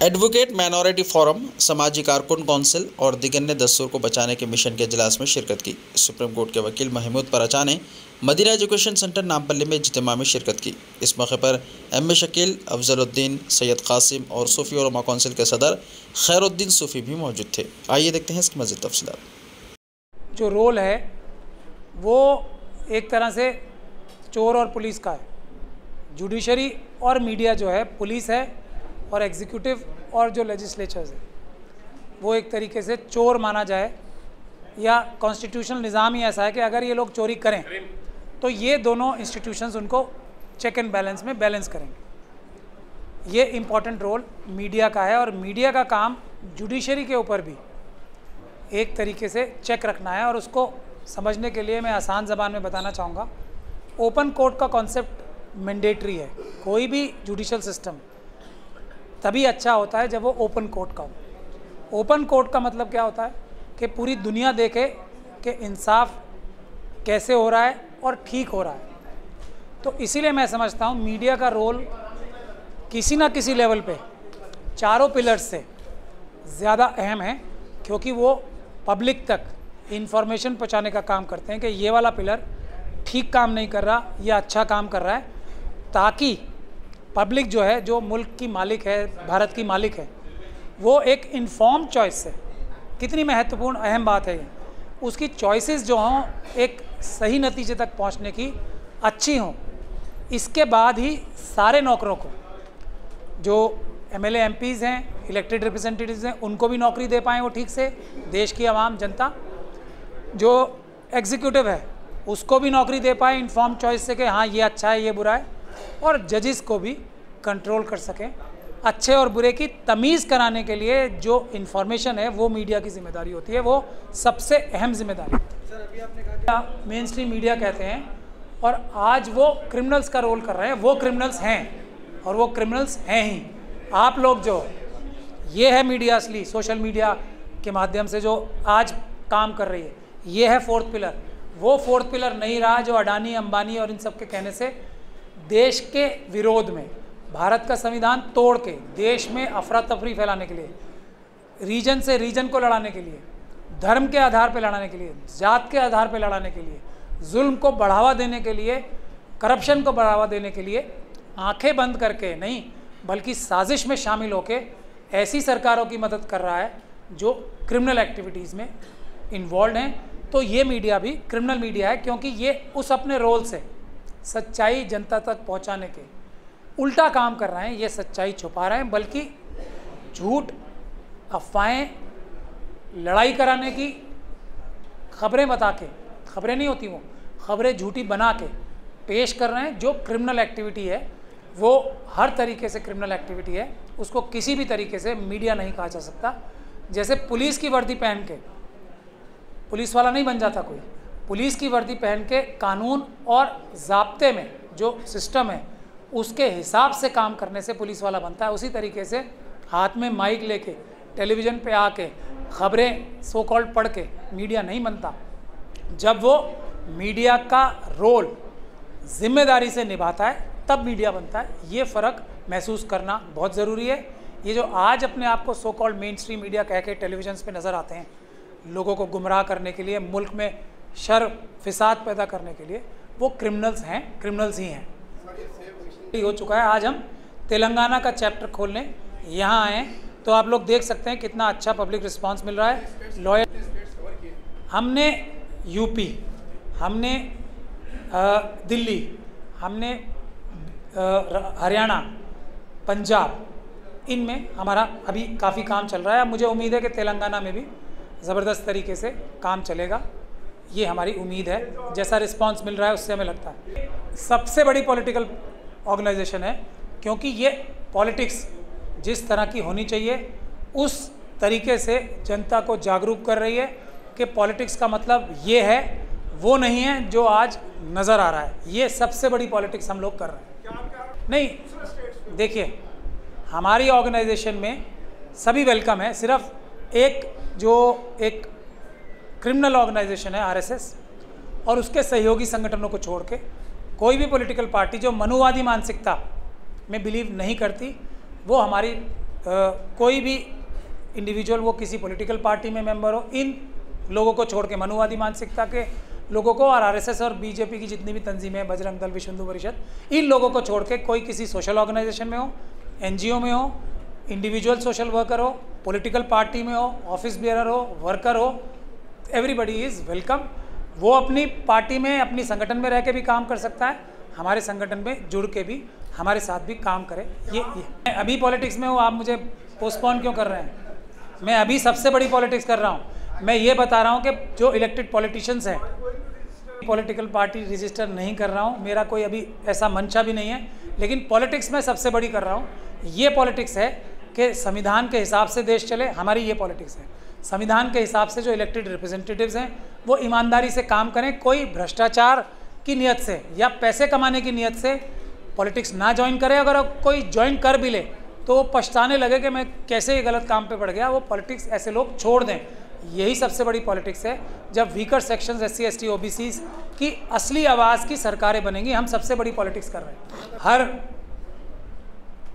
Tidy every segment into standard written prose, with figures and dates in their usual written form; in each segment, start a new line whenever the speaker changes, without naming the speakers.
Advocate minority forum, समाजी कारकुन council और दिगन ने दस्तूर को बचाने के मिशन के इजलास में शिरकत की। सुप्रीम कोर्ट के वकील महमूद पराचा ने मदीना एजुकेशन सेंटर नामपल्ली में इज्तिमा में शिरकत की। इस मौके पर एम ए शकील, अफजलुद्दीन, सैयद कासिम और सूफी उलमा काउंसिल के सदर खैरुद्दीन सूफी भी मौजूद थे। आइए देखते हैं इसकी मज़ीद तफसीलात।
जो रोल है वो एक तरह से चोर और पुलिस का है। जुडिशरी और मीडिया जो है पुलिस है, और एग्जीक्यूटिव और जो लेजिस्लेचर्स है वो एक तरीके से चोर माना जाए, या कॉन्स्टिट्यूशनल निज़ाम ही ऐसा है कि अगर ये लोग चोरी करें तो ये दोनों इंस्टीट्यूशंस उनको चेक एंड बैलेंस में बैलेंस करेंगे। ये इम्पॉर्टेंट रोल मीडिया का है, और मीडिया का काम जुडिशरी के ऊपर भी एक तरीके से चेक रखना है। और उसको समझने के लिए मैं आसान ज़बान में बताना चाहूँगा, ओपन कोर्ट का कॉन्सेप्ट मैंडेटरी है। कोई भी जुडिशल सिस्टम तभी अच्छा होता है जब वो ओपन कोर्ट का हो। ओपन कोर्ट का मतलब क्या होता है कि पूरी दुनिया देखे कि इंसाफ कैसे हो रहा है और ठीक हो रहा है। तो इसीलिए मैं समझता हूँ मीडिया का रोल किसी ना किसी लेवल पे चारों पिलर्स से ज़्यादा अहम है, क्योंकि वो पब्लिक तक इंफॉर्मेशन पहुँचाने का काम करते हैं कि ये वाला पिलर ठीक काम नहीं कर रहा या अच्छा काम कर रहा है, ताकि पब्लिक जो है, जो मुल्क की मालिक है, भारत की मालिक है, वो एक इन्फॉर्म चॉइस से, कितनी महत्वपूर्ण अहम बात है ये, उसकी चॉइसेस जो हों एक सही नतीजे तक पहुंचने की अच्छी हों। इसके बाद ही सारे नौकरों को, जो एमएलए एमपीज़ हैं, इलेक्टेड रिप्रेजेंटेटिव्स हैं, उनको भी नौकरी दे पाएँ वो ठीक से, देश की आवाम जनता। जो एग्जीक्यूटिव है उसको भी नौकरी दे पाए इन्फॉर्म चॉइस से कि हाँ ये अच्छा है ये बुरा है, और जजेस को भी कंट्रोल कर सकें। अच्छे और बुरे की तमीज़ कराने के लिए जो इन्फॉर्मेशन है वो मीडिया की जिम्मेदारी होती है, वो सबसे अहम जिम्मेदारी होती है। सर, अभी आपने कहा मेन स्ट्रीम मीडिया कहते हैं, और आज वो क्रिमिनल्स का रोल कर रहे हैं। वो क्रिमिनल्स हैं, और वो क्रिमिनल्स हैं ही। आप लोग जो ये है मीडिया असली, सोशल मीडिया के माध्यम से जो आज काम कर रही है, ये है फोर्थ पिलर। वो फोर्थ पिलर नहीं रहा जो अडानी, अंबानी और इन सब के कहने से देश के विरोध में, भारत का संविधान तोड़ के देश में अफरा तफरी फैलाने के लिए, रीजन से रीजन को लड़ाने के लिए, धर्म के आधार पर लड़ाने के लिए, जात के आधार पर लड़ाने के लिए, जुल्म को बढ़ावा देने के लिए, करप्शन को बढ़ावा देने के लिए आंखें बंद करके नहीं बल्कि साजिश में शामिल होकर ऐसी सरकारों की मदद कर रहा है जो क्रिमिनल एक्टिविटीज़ में इन्वॉल्व हैं। तो ये मीडिया भी क्रिमिनल मीडिया है, क्योंकि ये उस अपने रोल से सच्चाई जनता तक पहुंचाने के उल्टा काम कर रहे हैं। ये सच्चाई छुपा रहे हैं, बल्कि झूठ, अफवाहें, लड़ाई कराने की खबरें बता के, खबरें नहीं होती वो, खबरें झूठी बना के पेश कर रहे हैं। जो क्रिमिनल एक्टिविटी है वो हर तरीके से क्रिमिनल एक्टिविटी है, उसको किसी भी तरीके से मीडिया नहीं कहा जा सकता। जैसे पुलिस की वर्दी पहन के पुलिस वाला नहीं बन जाता कोई, पुलिस की वर्दी पहन के कानून और ज़ाब्ते में जो सिस्टम है उसके हिसाब से काम करने से पुलिस वाला बनता है। उसी तरीके से हाथ में माइक लेके टेलीविज़न पे आके खबरें सो कॉल्ड पढ़ के मीडिया नहीं बनता। जब वो मीडिया का रोल जिम्मेदारी से निभाता है तब मीडिया बनता है। ये फ़र्क महसूस करना बहुत ज़रूरी है। ये जो आज अपने आप को so called main stream media कह के टेलीविज़न पे नज़र आते हैं, लोगों को गुमराह करने के लिए, मुल्क में शर फिसाद पैदा करने के लिए, वो क्रिमिनल्स हैं, क्रिमिनल्स ही हैं। हो चुका है। आज हम तेलंगाना का चैप्टर खोलने यहाँ आए हैं, तो आप लोग देख सकते हैं कितना अच्छा पब्लिक रिस्पांस मिल रहा है। लॉयर हमने यूपी, हमने दिल्ली, हमने हरियाणा, पंजाब, इनमें हमारा अभी काफ़ी काम चल रहा है। मुझे उम्मीद है कि तेलंगाना में भी ज़बरदस्त तरीके से काम चलेगा, ये हमारी उम्मीद है। जैसा रिस्पांस मिल रहा है उससे हमें लगता है सबसे बड़ी पॉलिटिकल ऑर्गेनाइजेशन है, क्योंकि ये पॉलिटिक्स जिस तरह की होनी चाहिए उस तरीके से जनता को जागरूक कर रही है कि पॉलिटिक्स का मतलब ये है वो नहीं है जो आज नज़र आ रहा है। ये सबसे बड़ी पॉलिटिक्स हम लोग कर रहे हैं। नहीं, देखिए हमारी ऑर्गेनाइजेशन में सभी वेलकम है। सिर्फ एक क्रिमिनल ऑर्गेनाइजेशन है आरएसएस, और उसके सहयोगी संगठनों को छोड़ के कोई भी पॉलिटिकल पार्टी जो मनुवादी मानसिकता में बिलीव नहीं करती, वो हमारी कोई भी इंडिविजुअल, वो किसी पॉलिटिकल पार्टी में मेंबर हो, इन लोगों को छोड़ के, मनुवादी मानसिकता के लोगों को और आरएसएस और बीजेपी की जितनी भी तंजीमें हैं, बजरंग दल, विश्व हिंदू परिषद, इन लोगों को छोड़ के कोई किसी सोशल ऑर्गेनाइजेशन में हो, एनजीओ में हो, इंडिविजुअल सोशल वर्कर हो, पॉलिटिकल पार्टी में हो, ऑफिस बेयरर हो, वर्कर हो, एवरीबडी इज़ वेलकम। वो अपनी पार्टी में, अपनी संगठन में रह के भी काम कर सकता है, हमारे संगठन में जुड़ के भी हमारे साथ भी काम करे। ये मैं अभी पॉलिटिक्स में हूँ, आप मुझे पोस्टपोन क्यों कर रहे हैं? मैं अभी सबसे बड़ी पॉलिटिक्स कर रहा हूँ। मैं ये बता रहा हूँ कि जो इलेक्टेड पॉलिटिशियंस हैं, पॉलिटिकल पार्टी रजिस्टर नहीं कर रहा हूँ, मेरा कोई अभी ऐसा मंशा भी नहीं है, लेकिन पॉलिटिक्स में सबसे बड़ी कर रहा हूँ। ये पॉलिटिक्स है कि संविधान के हिसाब से देश चले, हमारी ये पॉलिटिक्स है। संविधान के हिसाब से जो इलेक्टेड रिप्रेजेंटेटिव्स हैं वो ईमानदारी से काम करें, कोई भ्रष्टाचार की नियत से या पैसे कमाने की नियत से पॉलिटिक्स ना ज्वाइन करे। अगर कोई ज्वाइन कर भी ले तो वो पछताने लगे कि मैं कैसे ये गलत काम पे पड़ गया, वो पॉलिटिक्स ऐसे लोग छोड़ दें। यही सबसे बड़ी पॉलिटिक्स है। जब weaker sections, SC, ST, OBC की असली आवाज़ की सरकारें बनेंगी, हम सबसे बड़ी पॉलिटिक्स कर रहे हैं। हर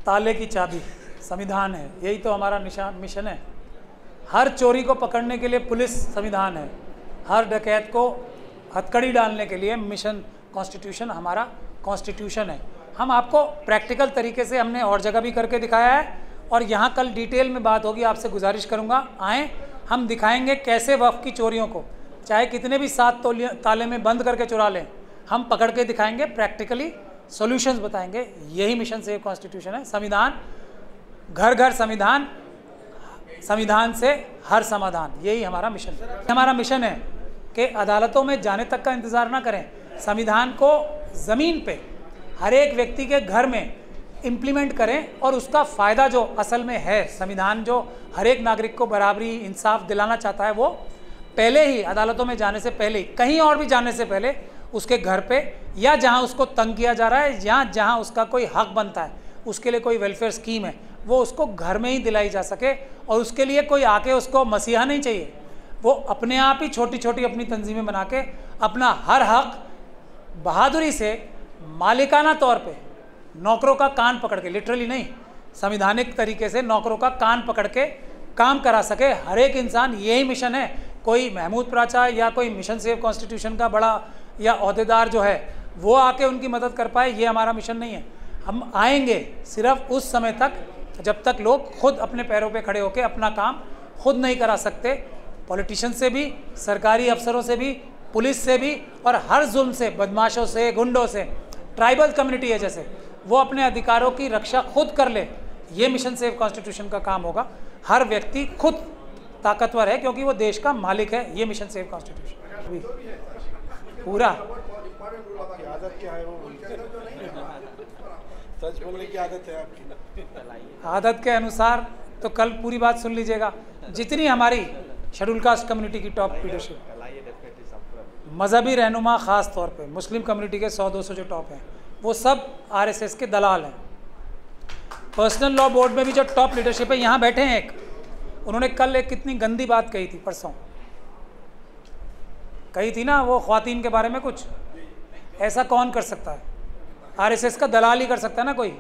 ताले की चाबी संविधान है, यही तो हमारा मिशन है। हर चोरी को पकड़ने के लिए पुलिस संविधान है, हर डकैत को हथकड़ी डालने के लिए मिशन कॉन्स्टिट्यूशन, हमारा कॉन्स्टिट्यूशन है। हम आपको प्रैक्टिकल तरीके से हमने और जगह भी करके दिखाया है, और यहाँ कल डिटेल में बात होगी। आपसे गुजारिश करूँगा, आएँ, हम दिखाएंगे कैसे वक्फ की चोरियों को, चाहे कितने भी 7 ताले में बंद करके चुरा लें, हम पकड़ के दिखाएंगे, प्रैक्टिकली सॉल्यूशंस बताएंगे। यही मिशन सेव कॉन्स्टिट्यूशन है। संविधान, घर घर संविधान, संविधान से हर समाधान, यही हमारा मिशन है। हमारा मिशन है कि अदालतों में जाने तक का इंतज़ार ना करें, संविधान को ज़मीन पे हर एक व्यक्ति के घर में इम्प्लीमेंट करें, और उसका फ़ायदा जो असल में है, संविधान जो हर एक नागरिक को बराबरी, इंसाफ दिलाना चाहता है, वो पहले ही अदालतों में जाने से पहले ही, कहीं और भी जाने से पहले, उसके घर पे या जहां उसको तंग किया जा रहा है या जहां उसका कोई हक बनता है, उसके लिए कोई वेलफेयर स्कीम है, वो उसको घर में ही दिलाई जा सके। और उसके लिए कोई आके उसको मसीहा नहीं चाहिए, वो अपने आप ही छोटी छोटी अपनी तंजीमें बना के अपना हर हक बहादुरी से, मालिकाना तौर पे, नौकरों का कान पकड़ के, लिटरली नहीं, संवैधानिक तरीके से नौकरों का कान पकड़ के काम करा सके हर एक इंसान। यही मिशन है। कोई महमूद प्राचा या कोई मिशन सेव कॉन्स्टिट्यूशन का बड़ा या अहदेदार जो है वो आके उनकी मदद कर पाए, ये हमारा मिशन नहीं है। हम आएंगे सिर्फ उस समय तक जब तक लोग खुद अपने पैरों पे खड़े होकर अपना काम खुद नहीं करा सकते। पॉलिटिशियन से भी, सरकारी अफसरों से भी, पुलिस से भी, और हर जुल्म से, बदमाशों से, गुंडों से, ट्राइबल कम्युनिटी है जैसे, वो अपने अधिकारों की रक्षा खुद कर ले। ये मिशन सेव कॉन्स्टिट्यूशन का काम होगा। हर व्यक्ति खुद ताकतवर है क्योंकि वो देश का मालिक है। ये मिशन सेव कॉन्स्टिट्यूशन पूरा।
आदत क्या है? वो सच बोलने की आदत है आपकी?
आदत के अनुसार तो कल पूरी बात सुन लीजिएगा। जितनी हमारी शेड्यूल कास्ट कम्युनिटी की टॉप लीडरशिप, मजहबी रहनुमा, ख़ास तौर पे मुस्लिम कम्युनिटी के 100-200 जो टॉप हैं, वो सब RSS के दलाल हैं। पर्सनल लॉ बोर्ड में भी जो टॉप लीडरशिप है, यहाँ बैठे हैं एक, उन्होंने कल एक कितनी गंदी बात कही थी, परसों कही थी ना, वो ख्वातीन के बारे में कुछ। ऐसा कौन कर सकता है? RSS का दलाल ही कर सकता है ना कोई।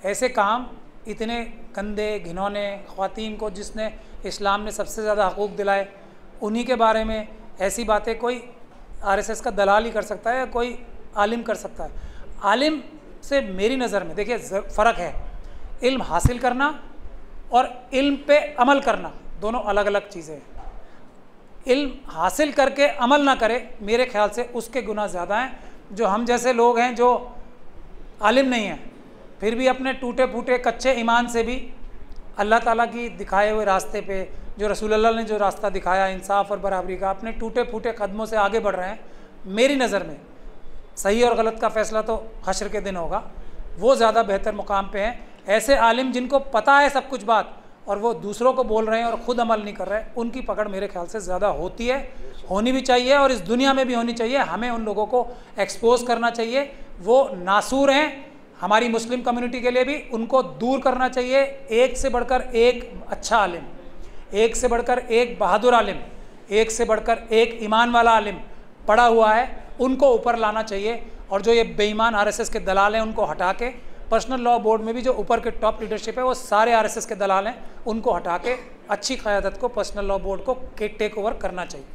ऐसे काम इतने गंदे, घिनौने, ख्वातीन को जिसने इस्लाम ने सबसे ज़्यादा हकूक़ दिलाए, उन्हीं के बारे में ऐसी बातें कोई RSS का दलाल ही कर सकता है या कोई आलिम कर सकता है? आलिम से मेरी नज़र में देखिए फ़र्क है। इल्म हासिल करना और इल्म पे अमल करना दोनों अलग अलग चीज़ें हैं। इल्म हासिल करके अमल ना करे, मेरे ख्याल से उसके गुनाह ज़्यादा हैं। जो हम जैसे लोग हैं जो आलिम नहीं हैं, फिर भी अपने टूटे फूटे कच्चे ईमान से भी अल्लाह ताला की दिखाए हुए रास्ते पे, जो रसूल अल्लाह ने जो रास्ता दिखाया इंसाफ और बराबरी का, अपने टूटे फूटे कदमों से आगे बढ़ रहे हैं। मेरी नज़र में सही और गलत का फ़ैसला तो हश्र के दिन होगा, वो ज़्यादा बेहतर मुकाम पे हैं। ऐसे आलिम जिनको पता है सब कुछ बात और वो दूसरों को बोल रहे हैं और ख़ुद अमल नहीं कर रहे, उनकी पकड़ मेरे ख्याल से ज़्यादा होती है, होनी भी चाहिए और इस दुनिया में भी होनी चाहिए। हमें उन लोगों को एक्सपोज करना चाहिए। वो नासूर हैं हमारी मुस्लिम कम्युनिटी के लिए भी, उनको दूर करना चाहिए। एक से बढ़कर एक अच्छा आलिम, एक से बढ़कर एक बहादुर आलिम, एक से बढ़कर एक ईमान वाला आलिम पड़ा हुआ है, उनको ऊपर लाना चाहिए। और जो ये बेईमान RSS के दलाल हैं उनको हटा के पर्सनल लॉ बोर्ड में भी जो ऊपर के टॉप लीडरशिप है वो सारे आरएसएस के दलाल हैं, उनको हटा के अच्छी क़यादत को पर्सनल लॉ बोर्ड को टेक ओवर करना चाहिए।